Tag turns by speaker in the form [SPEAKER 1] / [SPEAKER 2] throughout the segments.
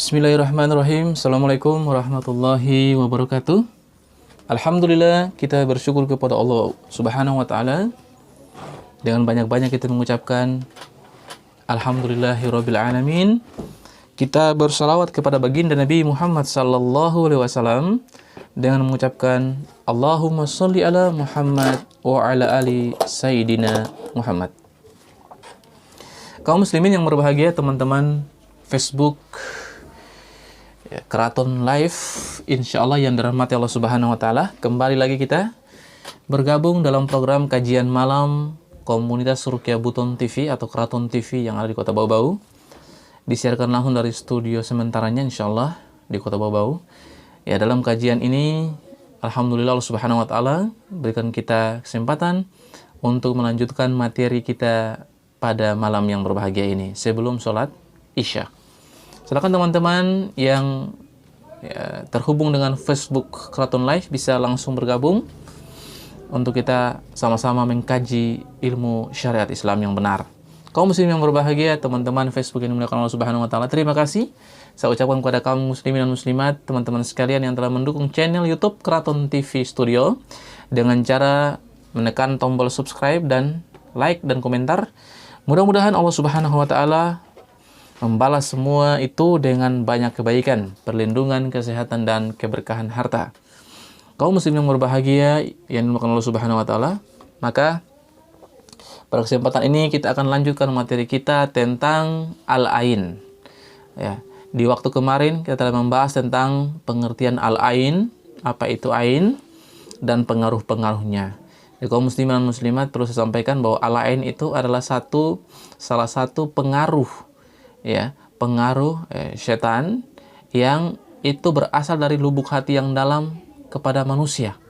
[SPEAKER 1] Bismillahirrahmanirrahim. Assalamualaikum warahmatullahi wabarakatuh. Alhamdulillah, kita bersyukur kepada Allah Subhanahu wa taala. Dengan banyak-banyak kita mengucapkan alhamdulillahirabbil alamin. Kita bersalawat kepada baginda Nabi Muhammad sallallahu alaihi wasallam dengan mengucapkan Allahumma shalli ala Muhammad wa ala ali sayyidina Muhammad. Kaum muslimin yang berbahagia, teman-teman Facebook Keraton Live, insyaallah yang dirahmati Allah Subhanahu wa taala, kembali lagi kita bergabung dalam program kajian malam komunitas Ruqyah Buton TV atau Keraton TV yang ada di Kota Bau-Bau. Disiarkan langsung dari studio sementaranya insyaallah di Kota Bau-Bau. Ya, dalam kajian ini alhamdulillah Allah Subhanahu wa taala berikan kita kesempatan untuk melanjutkan materi kita pada malam yang berbahagia ini sebelum sholat Isya. Silakan teman-teman yang terhubung dengan Facebook Keraton Live bisa langsung bergabung untuk kita sama-sama mengkaji ilmu syariat Islam yang benar. Kaum muslim yang berbahagia, teman-teman Facebook yang dimuliakan Allah Subhanahu wa taala, terima kasih saya ucapkan kepada kaum muslimin dan muslimat, teman-teman sekalian yang telah mendukung channel YouTube Keraton TV Studio dengan cara menekan tombol subscribe dan like dan komentar. Mudah-mudahan Allah Subhanahu wa taala membalas semua itu dengan banyak kebaikan, perlindungan, kesehatan, dan keberkahan harta. Kaum muslim yang berbahagia yang dimuliakan Allah Subhanahu wa taala, maka pada kesempatan ini kita akan lanjutkan materi kita tentang al-ain. Ya, di waktu kemarin kita telah membahas tentang pengertian al-ain, apa itu ain, dan pengaruh-pengaruhnya. Jadi, kaum muslimin dan muslimat, perlu saya sampaikan bahwa al-ain itu adalah salah satu pengaruh, ya, pengaruh setan yang itu berasal dari lubuk hati yang dalam kepada manusia.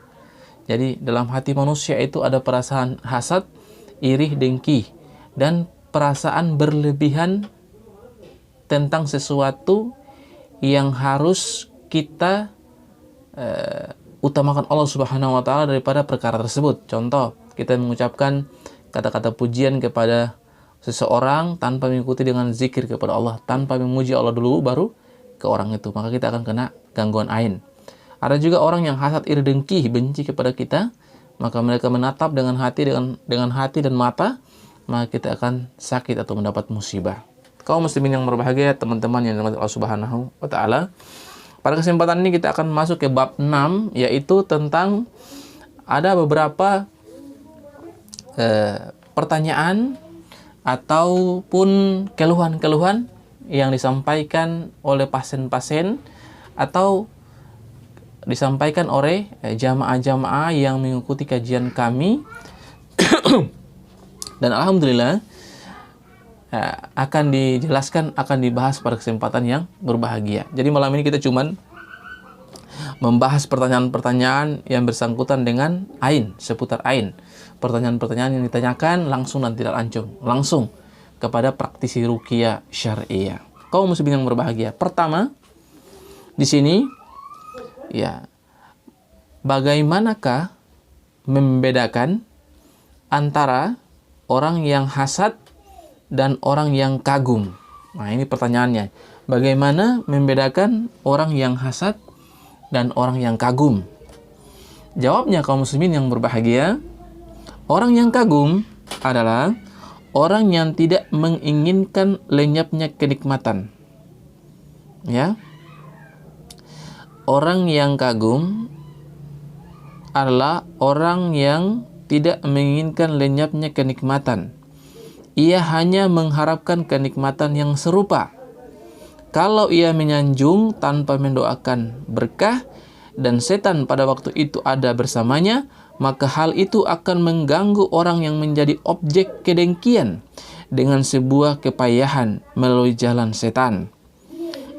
[SPEAKER 1] Jadi dalam hati manusia itu ada perasaan hasad, iri, dengki, dan perasaan berlebihan tentang sesuatu yang harus kita utamakan Allah Subhanahu wa taala daripada perkara tersebut. Contoh, kita mengucapkan kata-kata pujian kepada seseorang tanpa mengikuti dengan zikir kepada Allah, tanpa memuji Allah dulu baru ke orang itu, maka kita akan kena gangguan ain. Ada juga orang yang hasad, iri, dengki, benci kepada kita, maka mereka menatap dengan hati dan mata, maka kita akan sakit atau mendapat musibah. Kaum muslimin yang berbahagia, teman-teman yang dirahmati Allah Subhanahu wa taala, pada kesempatan ini kita akan masuk ke bab 6, yaitu tentang ada beberapa pertanyaan ataupun keluhan-keluhan yang disampaikan oleh pasien-pasien atau disampaikan oleh jamaah-jamaah yang mengikuti kajian kami. Dan alhamdulillah akan dijelaskan, akan dibahas pada kesempatan yang berbahagia. Jadi malam ini kita cuman membahas pertanyaan-pertanyaan yang bersangkutan dengan ain, seputar ain. Pertanyaan-pertanyaan yang ditanyakan langsung dan tidak langsung kepada praktisi ruqyah syariah. Kaum muslimin yang berbahagia. Pertama, di sini ya, bagaimanakah membedakan antara orang yang hasad dan orang yang kagum. Nah, ini pertanyaannya. Bagaimana membedakan orang yang hasad dan orang yang kagum? Jawabnya kaum muslimin yang berbahagia, orang yang kagum adalah orang yang tidak menginginkan lenyapnya kenikmatan. Ya. Orang yang kagum adalah orang yang tidak menginginkan lenyapnya kenikmatan. Ia hanya mengharapkan kenikmatan yang serupa. Kalau ia menyanjung tanpa mendoakan berkah dan setan pada waktu itu ada bersamanya, maka hal itu akan mengganggu orang yang menjadi objek kedengkian dengan sebuah kepayahan melalui jalan setan.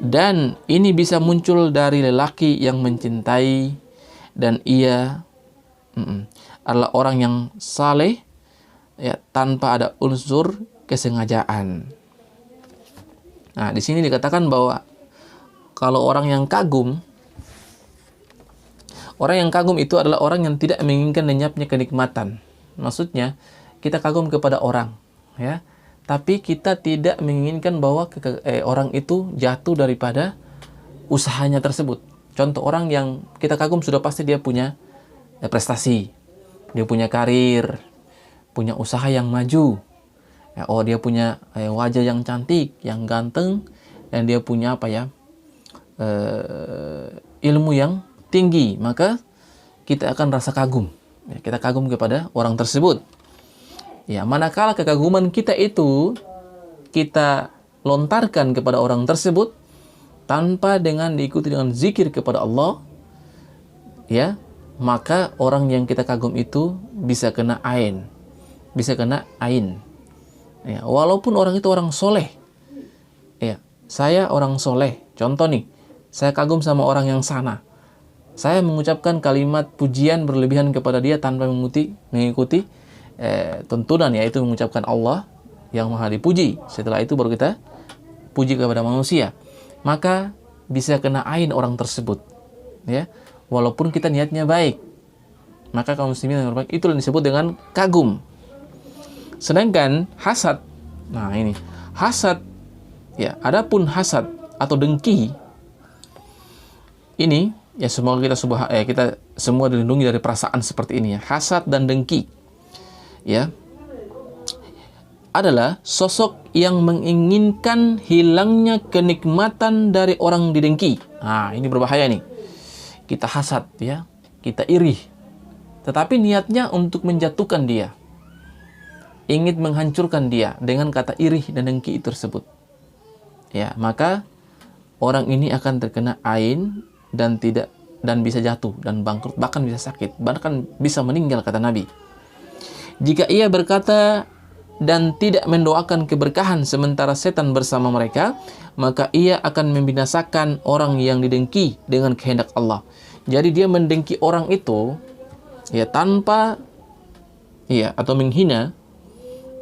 [SPEAKER 1] Dan ini bisa muncul dari lelaki yang mencintai dan ia adalah orang yang saleh, ya, tanpa ada unsur kesengajaan. Nah, di sini dikatakan bahwa kalau orang yang kagum itu adalah orang yang tidak menginginkan lenyapnya kenikmatan. Maksudnya, kita kagum kepada orang, ya, tapi kita tidak menginginkan bahwa orang itu jatuh daripada usahanya tersebut. Contoh, orang yang kita kagum sudah pasti dia punya prestasi, dia punya karir, punya usaha yang maju. Ya, oh, dia punya wajah yang cantik, yang ganteng, dan dia punya ilmu yang tinggi, maka kita akan rasa kagum. Ya, kita kagum kepada orang tersebut. Ya, manakala kekaguman kita itu kita lontarkan kepada orang tersebut tanpa diikuti dengan zikir kepada Allah, ya, maka orang yang kita kagum itu bisa kena ain. Ya, walaupun orang itu orang soleh. Ya, saya orang soleh. Contoh nih, saya kagum sama orang yang sana. Saya mengucapkan kalimat pujian berlebihan kepada dia tanpa mengikuti tuntunan, yaitu mengucapkan Allah yang maha dipuji. Setelah itu baru kita puji kepada manusia. Maka bisa kena ain orang tersebut. Ya, walaupun kita niatnya baik. Maka kaum muslimin yang berbaik, itu yang disebut dengan kagum. Sedangkan hasad, nah ini hasad, ya, adapun hasad atau dengki ini, ya, semoga kita semua dilindungi dari perasaan seperti ini, ya. Hasad dan dengki, ya, adalah sosok yang menginginkan hilangnya kenikmatan dari orang didengki. Nah, ini berbahaya nih. Kita hasad, ya, kita iri, tetapi niatnya untuk menjatuhkan dia, ingin menghancurkan dia dengan kata iri dan dengki tersebut. Ya, maka orang ini akan terkena ain dan bisa jatuh dan bangkrut, bahkan bisa sakit, bahkan bisa meninggal, kata Nabi. Jika ia berkata dan tidak mendoakan keberkahan sementara setan bersama mereka, maka ia akan membinasakan orang yang didengki dengan kehendak Allah. Jadi dia mendengki orang itu, ya, tanpa, ya, atau menghina,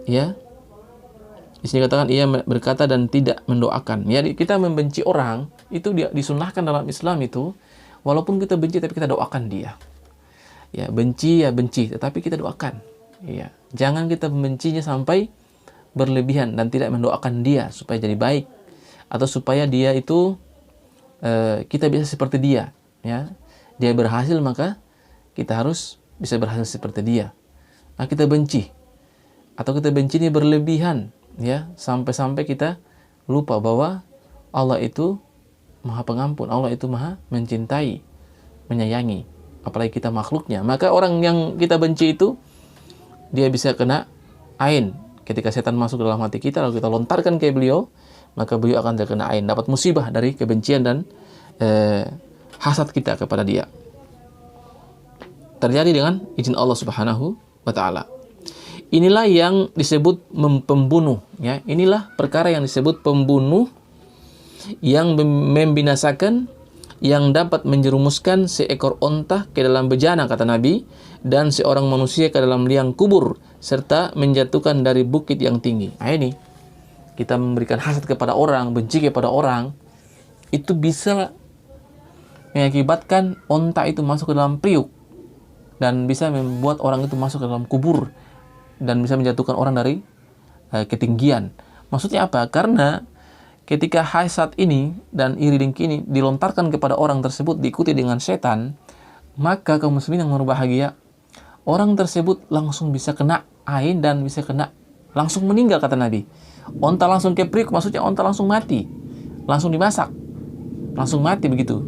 [SPEAKER 1] ya. Di sini katakan ia berkata dan tidak mendoakan. Ya, kita membenci orang itu dia disunahkan dalam Islam itu, walaupun kita benci tapi kita doakan dia. Ya, benci ya benci, tetapi kita doakan. Ya, jangan kita membencinya sampai berlebihan dan tidak mendoakan dia supaya jadi baik atau supaya dia itu kita bisa seperti dia, ya. Dia berhasil, maka kita harus bisa berhasil seperti dia. Nah, kita benci atau kita benci ini berlebihan, ya, sampai-sampai kita lupa bahwa Allah itu Maha Pengampun, Allah itu Maha mencintai, menyayangi, apalagi kita makhluknya. Maka orang yang kita benci itu dia bisa kena ain. Ketika setan masuk ke dalam hati kita lalu kita lontarkan ke beliau, maka beliau akan terkena ain, dapat musibah dari kebencian dan hasad kita kepada dia. Terjadi dengan izin Allah Subhanahu wa taala. Inilah yang disebut pembunuh, ya. Inilah perkara yang disebut pembunuh yang membinasakan, yang dapat menjerumuskan seekor onta ke dalam bejana, kata Nabi, dan seorang manusia ke dalam liang kubur, serta menjatuhkan dari bukit yang tinggi. Nah, ini kita memberikan hasad kepada orang, benci kepada orang, itu bisa mengakibatkan onta itu masuk ke dalam periuk dan bisa membuat orang itu masuk ke dalam kubur dan bisa menjatuhkan orang dari ketinggian. Maksudnya apa? Karena ketika hasad ini dan iri dengki ini dilontarkan kepada orang tersebut diikuti dengan setan, maka kaum muslimin yang berbahagia, orang tersebut langsung bisa kena ain dan bisa kena langsung meninggal kata Nabi. Onta langsung keprik, maksudnya onta langsung mati, langsung dimasak, langsung mati begitu,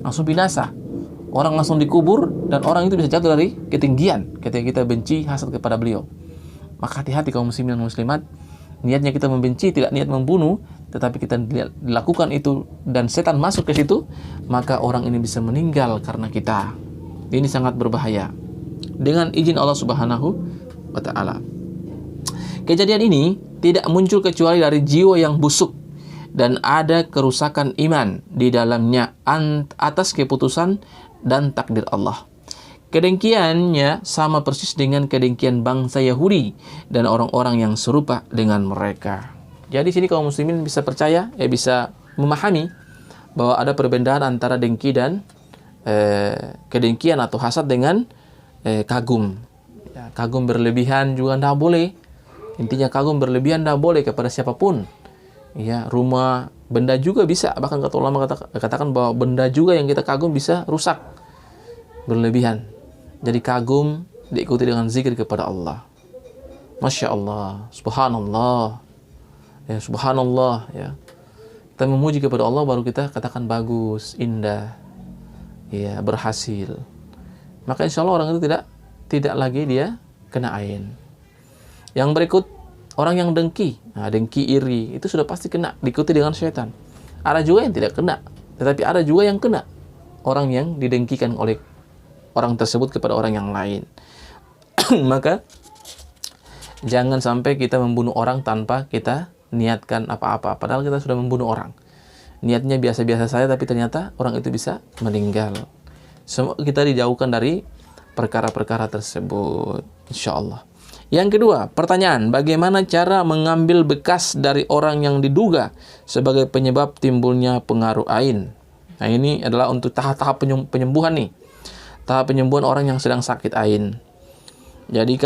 [SPEAKER 1] langsung binasa. Orang langsung dikubur dan orang itu bisa jatuh dari ketinggian ketika kita benci hasad kepada beliau. Maka hati-hati kaum muslimin dan muslimat, niatnya kita membenci, tidak niat membunuh, tetapi kita dilakukan itu dan setan masuk ke situ, maka orang ini bisa meninggal karena kita. Ini sangat berbahaya. Dengan izin Allah Subhanahu wa Ta'ala. Kejadian ini tidak muncul kecuali dari jiwa yang busuk dan ada kerusakan iman di dalamnya atas keputusan dan takdir Allah. Kedengkiannya sama persis dengan kedengkian bangsa Yahudi dan orang-orang yang serupa dengan mereka. Jadi sini kaum muslimin bisa percaya, bisa memahami bahwa ada perbedaan antara dengki dan kedengkian atau hasad dengan kagum. Ya, kagum berlebihan juga tidak boleh. Intinya kagum berlebihan tidak boleh kepada siapapun. Ya, rumah, benda juga bisa. Bahkan kata ulama katakan bahwa benda juga yang kita kagum bisa rusak berlebihan. Jadi kagum diikuti dengan zikir kepada Allah. Masya Allah, subhanallah, ya subhanallah, ya. Kita memuji kepada Allah baru kita katakan bagus, indah, ya berhasil. Maka insya Allah orang itu tidak lagi dia kena ain. Yang berikut orang yang dengki, dengki iri itu sudah pasti kena, diikuti dengan syaitan. Ada juga yang tidak kena, tetapi ada juga yang kena. Orang yang didengkikan oleh orang tersebut kepada orang yang lain. Maka jangan sampai kita membunuh orang tanpa kita niatkan apa-apa, padahal kita sudah membunuh orang. Niatnya biasa-biasa saja, tapi ternyata orang itu bisa meninggal. Semoga kita dijauhkan dari perkara-perkara tersebut, insya Allah. Yang kedua, pertanyaan, bagaimana cara mengambil bekas dari orang yang diduga sebagai penyebab timbulnya pengaruh ain? Nah, ini adalah untuk tahap-tahap penyembuhan nih. Tahap penyembuhan orang yang sedang sakit ain. Jadi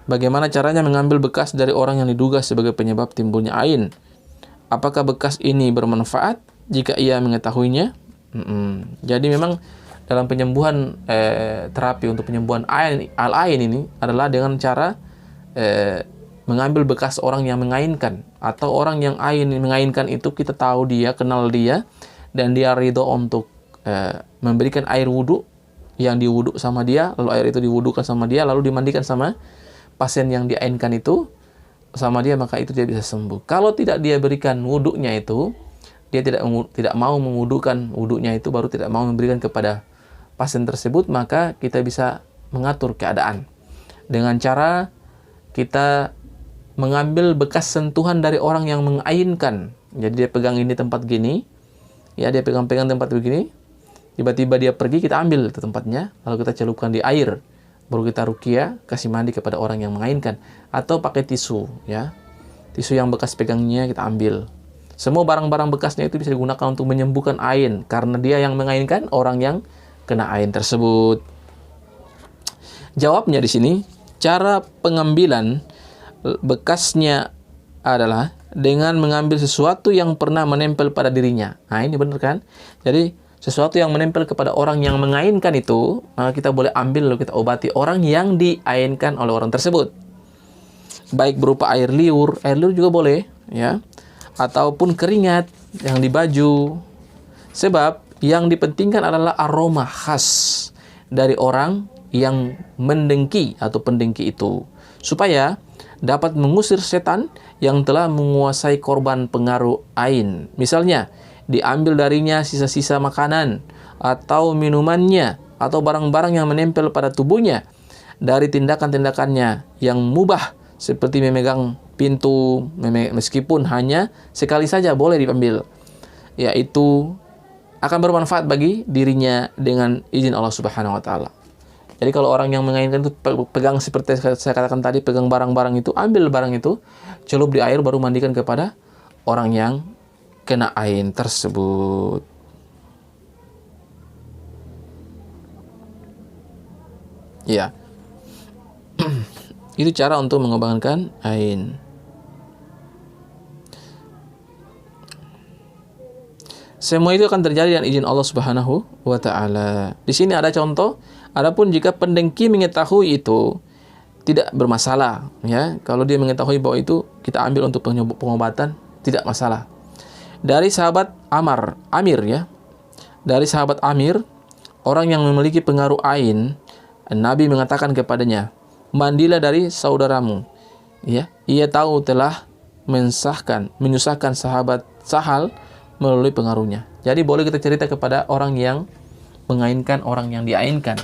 [SPEAKER 1] bagaimana caranya mengambil bekas dari orang yang diduga sebagai penyebab timbulnya ain? Apakah bekas ini bermanfaat jika ia mengetahuinya? Jadi memang dalam penyembuhan terapi untuk penyembuhan al-ain ini adalah dengan cara mengambil bekas orang yang mengainkan, atau orang yang ain mengainkan itu kita tahu dia, kenal dia, dan dia ridho untuk memberikan air wudhu yang diwuduk sama dia, lalu air itu diwudukan sama dia, lalu dimandikan sama pasien yang diainkan itu sama dia, maka itu dia bisa sembuh. Kalau tidak dia berikan wuduknya itu, dia tidak mau mewudukan wuduknya itu, baru tidak mau memberikan kepada pasien tersebut, maka kita bisa mengatur keadaan dengan cara kita mengambil bekas sentuhan dari orang yang mengainkan. Jadi dia pegang ini tempat gini, ya dia pegang-pegang tempat begini, tiba-tiba dia pergi, kita ambil ke tempatnya, lalu kita celupkan di air, baru kita ruqyah, kasih mandi kepada orang yang mengainkan, atau pakai tisu, ya, tisu yang bekas pegangnya kita ambil. Semua barang-barang bekasnya itu bisa digunakan untuk menyembuhkan ain, karena dia yang mengainkan orang yang kena ain tersebut. Jawabnya di sini, cara pengambilan bekasnya adalah dengan mengambil sesuatu yang pernah menempel pada dirinya. Nah, ini benar kan? Jadi sesuatu yang menempel kepada orang yang mengainkan itu, maka kita boleh ambil lalu kita obati orang yang diainkan oleh orang tersebut. Baik berupa air liur juga boleh, ya, ataupun keringat yang di baju. Sebab yang dipentingkan adalah aroma khas dari orang yang mendengki atau pendengki itu, supaya dapat mengusir setan yang telah menguasai korban pengaruh ain. Misalnya, diambil darinya sisa-sisa makanan atau minumannya atau barang-barang yang menempel pada tubuhnya dari tindakan-tindakannya yang mubah seperti memegang pintu, meskipun hanya sekali saja boleh diambil, yaitu akan bermanfaat bagi dirinya dengan izin Allah Subhanahu wa Ta'ala. Jadi kalau orang yang mengainkan itu pegang seperti saya katakan tadi, pegang barang-barang itu, ambil barang itu, celup di air, baru mandikan kepada orang yang kena ain tersebut. Ya. Itu cara untuk mengembangkan ain. Semua itu akan terjadi dengan izin Allah Subhanahu wa taala. Di sini ada contoh, adapun jika pendengki mengetahui itu tidak bermasalah, ya. Kalau dia mengetahui bahwa itu kita ambil untuk pengobatan, tidak masalah. Dari sahabat Amir ya. Dari sahabat Amir, orang yang memiliki pengaruh ain, Nabi mengatakan kepadanya, "Mandilah dari saudaramu." Ya, ia tahu telah menyusahkan sahabat Sahal melalui pengaruhnya. Jadi boleh kita cerita kepada orang yang mengainkan orang yang diainkan.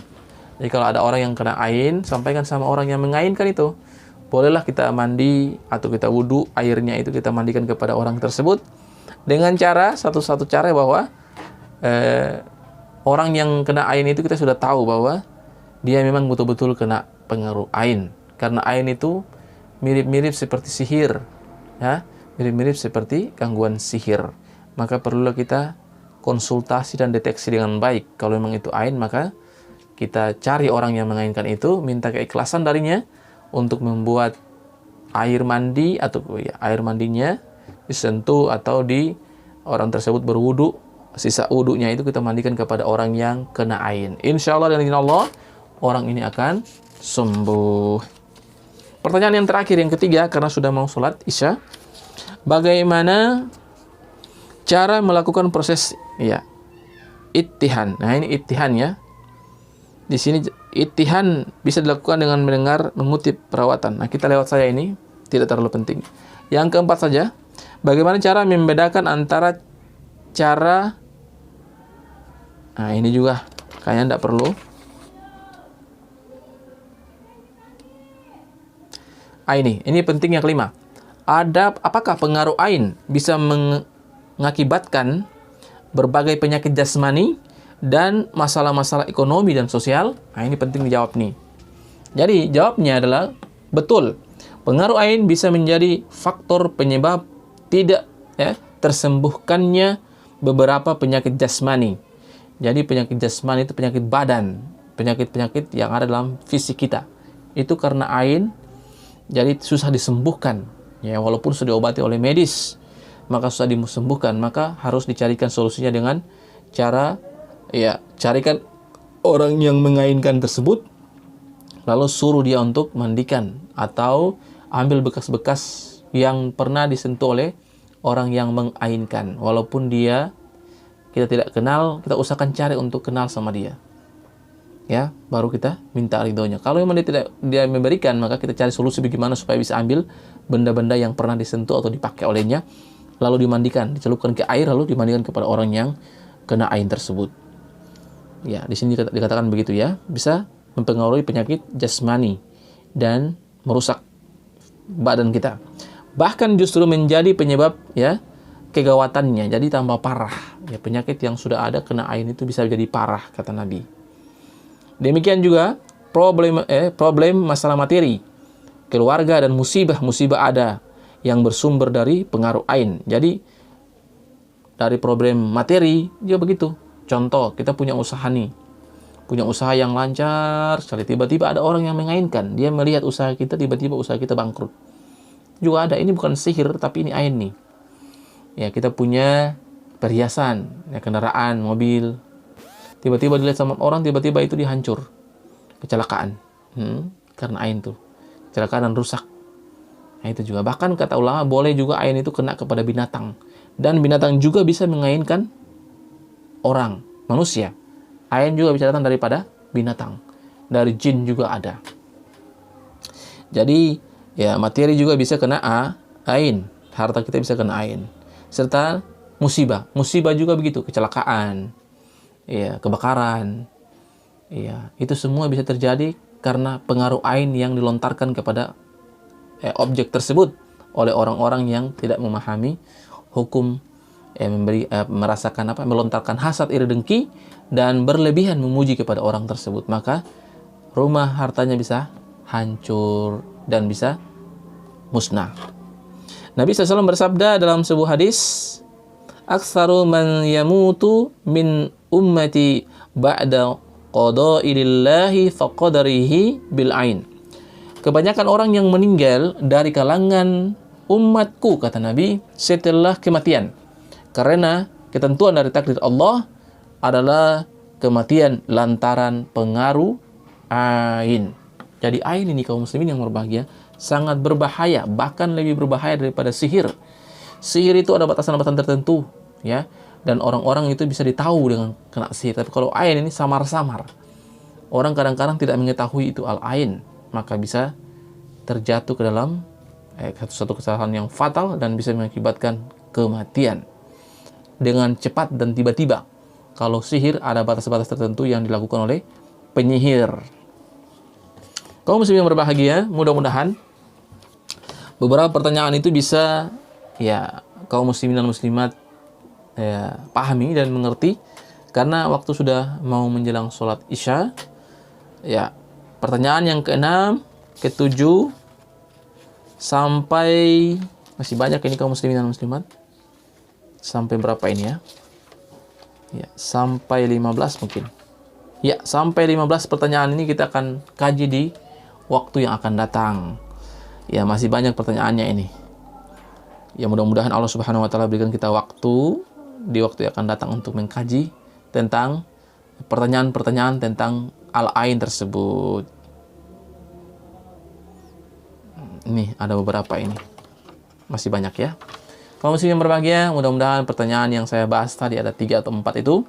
[SPEAKER 1] Jadi kalau ada orang yang kena ain, sampaikan sama orang yang mengainkan itu. Bolehlah kita mandi atau kita wudu, airnya itu kita mandikan kepada orang tersebut. Dengan cara, satu cara bahwa orang yang kena ain itu kita sudah tahu bahwa dia memang betul-betul kena pengaruh ain. Karena ain itu mirip-mirip seperti sihir. Ya, mirip-mirip seperti gangguan sihir. Maka perlulah kita konsultasi dan deteksi dengan baik. Kalau memang itu ain, maka kita cari orang yang mengainkan itu, minta keikhlasan darinya untuk membuat air mandi atau air mandinya disentuh atau di orang tersebut berwudu, sisa wudunya itu kita mandikan kepada orang yang kena ain. Insya Allah dan izin Allah, orang ini akan sembuh. Pertanyaan yang terakhir, yang ketiga, karena sudah mau sholat Isya. Bagaimana cara melakukan proses ittihan? Nah, ini ittihan ya. Di sini ittihan bisa dilakukan dengan mengutip perawatan. Nah, kita lewat saya ini, tidak terlalu penting. Yang keempat saja, bagaimana cara membedakan antara cara, nah ini juga kayaknya tidak perlu. Ini penting yang kelima. Apakah pengaruh ain bisa mengakibatkan berbagai penyakit jasmani dan masalah-masalah ekonomi dan sosial? Nah, ini penting dijawab nih. Jadi, jawabnya adalah betul. Pengaruh ain bisa menjadi faktor penyebab tidak tersembuhkannya beberapa penyakit jasmani. Jadi, penyakit jasmani itu penyakit badan, penyakit-penyakit yang ada dalam fisik kita. Itu karena ain, jadi susah disembuhkan. Ya, walaupun sudah diobati oleh medis, maka susah disembuhkan. Maka harus dicarikan solusinya dengan cara carikan orang yang mengainkan tersebut, lalu suruh dia untuk mandikan atau ambil bekas-bekas yang pernah disentuh oleh orang yang mengainkan. Walaupun kita tidak kenal, kita usahakan cari untuk kenal sama dia. Ya, baru kita minta ridhonya. Kalau memang dia memberikan, maka kita cari solusi bagaimana supaya bisa ambil benda-benda yang pernah disentuh atau dipakai olehnya, lalu dimandikan, dicelupkan ke air, lalu dimandikan kepada orang yang kena ain tersebut. Ya, di sini dikatakan begitu ya, bisa mempengaruhi penyakit jasmani dan merusak badan kita. Bahkan justru menjadi penyebab kegawatannya, jadi tambah parah. Ya, penyakit yang sudah ada kena ain itu bisa jadi parah, kata Nabi. Demikian juga problem masalah materi, keluarga dan musibah ada yang bersumber dari pengaruh ain. Jadi dari problem materi juga begitu. Contoh, kita punya usaha nih. Punya usaha yang lancar sekali, tiba-tiba ada orang yang mengainkan. Dia melihat usaha kita, tiba-tiba usaha kita bangkrut. Juga ada, ini bukan sihir tapi ini ain nih. Ya, kita punya perhiasan, kendaraan, mobil. Tiba-tiba dilihat sama orang, tiba-tiba itu dihancur. Kecelakaan. Karena ain tuh. Kecelakaan dan rusak. Nah, itu juga. Bahkan kata ulama, boleh juga ain itu kena kepada binatang. Dan binatang juga bisa mengainkan orang, manusia. Ain juga bisa datang daripada binatang. Dari jin juga ada. Jadi, ya materi juga bisa kena ain. Harta kita bisa kena ain. Serta musibah. Musibah juga begitu. Kecelakaan. Ya, kebakaran. Ya, itu semua bisa terjadi karena pengaruh ain yang dilontarkan kepada objek tersebut oleh orang-orang yang tidak memahami hukum, melontarkan hasad, iri, dengki dan berlebihan memuji kepada orang tersebut. Maka rumah hartanya bisa hancur dan bisa musnah. Nabi SAW bersabda dalam sebuah hadis, "Aktsaru man yamutu min ummati ba'da qada'i lillahi faqadarihi bil ain." kebanyakan orang yang meninggal dari kalangan umatku, kata Nabi, setelah kematian. Karena ketentuan dari takdir Allah adalah kematian lantaran pengaruh ain. Jadi ain ini kaum muslimin yang berbahagia sangat berbahaya, bahkan lebih berbahaya daripada sihir. Sihir itu ada batasan-batasan tertentu, ya, dan orang-orang itu bisa ditahu dengan kena sihir. Tapi kalau ain ini samar-samar, orang kadang-kadang tidak mengetahui itu al-ain, maka bisa terjatuh ke dalam satu kesalahan yang fatal dan bisa mengakibatkan kematian dengan cepat dan tiba-tiba. Kalau sihir ada batas-batas tertentu yang dilakukan oleh penyihir. Kaum muslimin yang berbahagia, mudah-mudahan beberapa pertanyaan itu bisa ya kaum muslimin dan muslimat pahami dan mengerti, karena waktu sudah mau menjelang sholat isya. Ya, pertanyaan yang ke-6, ke-7 sampai masih banyak ini kaum muslimin dan muslimat. Sampai berapa ini ya? Ya, sampai 15 mungkin. Ya, sampai 15 pertanyaan ini kita akan kaji di waktu yang akan datang. Ya, masih banyak pertanyaannya ini. Ya, mudah-mudahan Allah Subhanahu wa taala berikan kita waktu di waktu yang akan datang untuk mengkaji tentang pertanyaan-pertanyaan tentang al-ain tersebut. Ini ada beberapa ini. Masih banyak ya. Kaum muslimin yang berbahagia, mudah-mudahan pertanyaan yang saya bahas tadi ada 3 atau 4 itu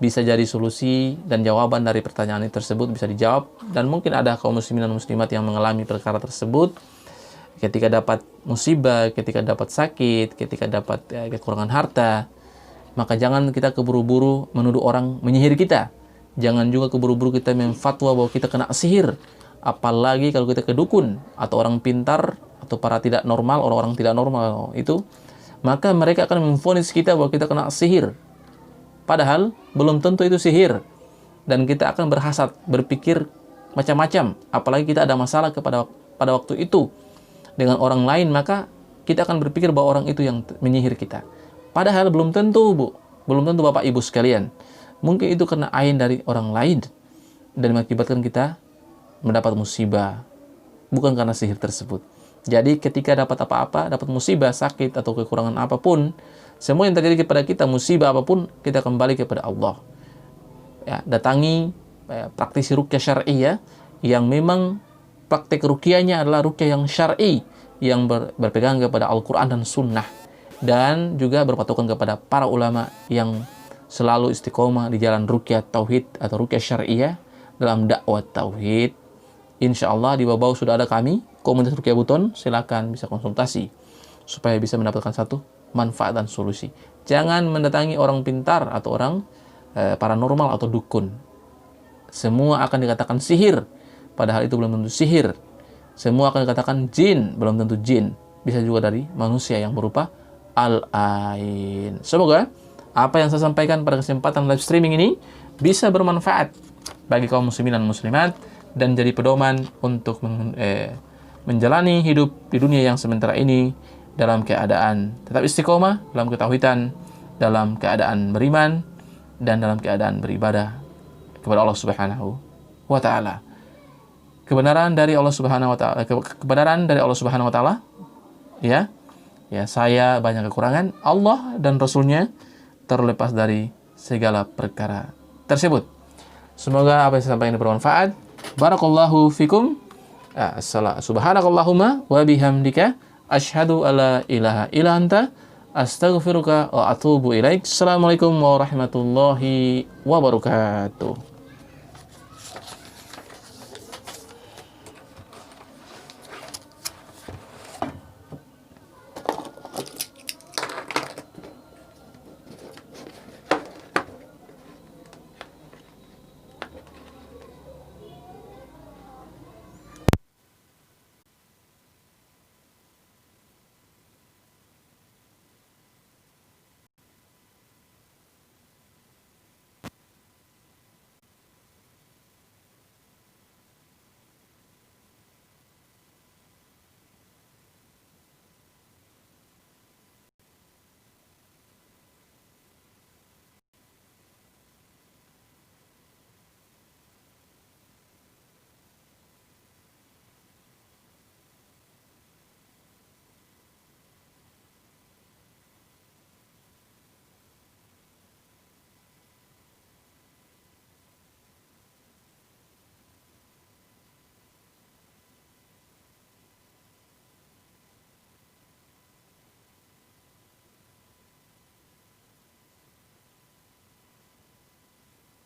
[SPEAKER 1] bisa jadi solusi dan jawaban dari pertanyaan tersebut bisa dijawab. Dan mungkin ada kaum muslimin dan muslimat yang mengalami perkara tersebut ketika dapat musibah, ketika dapat sakit, ketika dapat kekurangan harta. Maka jangan kita keburu-buru menuduh orang menyihir kita. Jangan juga keburu-buru kita memfatwa bahwa kita kena sihir. Apalagi kalau kita ke dukun atau orang pintar atau para tidak normal, orang-orang tidak normal itu, maka mereka akan memvonis kita bahwa kita kena sihir. Padahal belum tentu itu sihir. Dan kita akan berhasad, berpikir macam-macam. Apalagi kita ada masalah pada waktu itu dengan orang lain, maka kita akan berpikir bahwa orang itu yang menyihir kita. Padahal belum tentu, Bu. Belum tentu Bapak Ibu sekalian. Mungkin itu karena ain dari orang lain dan mengakibatkan kita mendapat musibah. Bukan karena sihir tersebut. Jadi ketika dapat apa-apa, dapat musibah, sakit, atau kekurangan apapun, semua yang terjadi kepada kita, musibah apapun, kita kembali kepada Allah. Ya, datangi praktisi ruqyah syar'iyah yang memang praktek ruqyahnya adalah ruqyah yang syar'i, yang berpegang kepada Al-Quran dan Sunnah, dan juga berpatokan kepada para ulama yang selalu istiqomah di jalan ruqyah tauhid atau ruqyah syar'iyah dalam dakwah tauhid. Insya Allah di bawah sudah ada kami, komunitas Ruqyah Buton. Silakan bisa konsultasi supaya bisa mendapatkan satu manfaat dan solusi. Jangan mendatangi orang pintar atau orang paranormal atau dukun. Semua akan dikatakan sihir, padahal itu belum tentu sihir. Semua akan dikatakan jin, belum tentu jin. Bisa juga dari manusia yang berupa al-ain. Semoga apa yang saya sampaikan pada kesempatan live streaming ini bisa bermanfaat bagi kaum muslimin dan muslimat dan jadi pedoman untuk menjalani hidup di dunia yang sementara ini dalam keadaan tetap istiqomah, dalam ketauhidan, dalam keadaan beriman, dan dalam keadaan beribadah kepada Allah Subhanahu wa taala. Kebenaran dari Allah Subhanahu wa taala, kebenaran dari Allah Subhanahu wa taala, ya. Ya, saya banyak kekurangan. Allah dan Rasul-Nya terlepas dari segala perkara tersebut. Semoga apa yang saya sampaikan bermanfaat. Barakallahu fikum. Subhanakallahumma wa bihamdika asyhadu alla ilaha illa anta astaghfiruka wa atubu ilaik. Assalamualaikum warahmatullahi wabarakatuh.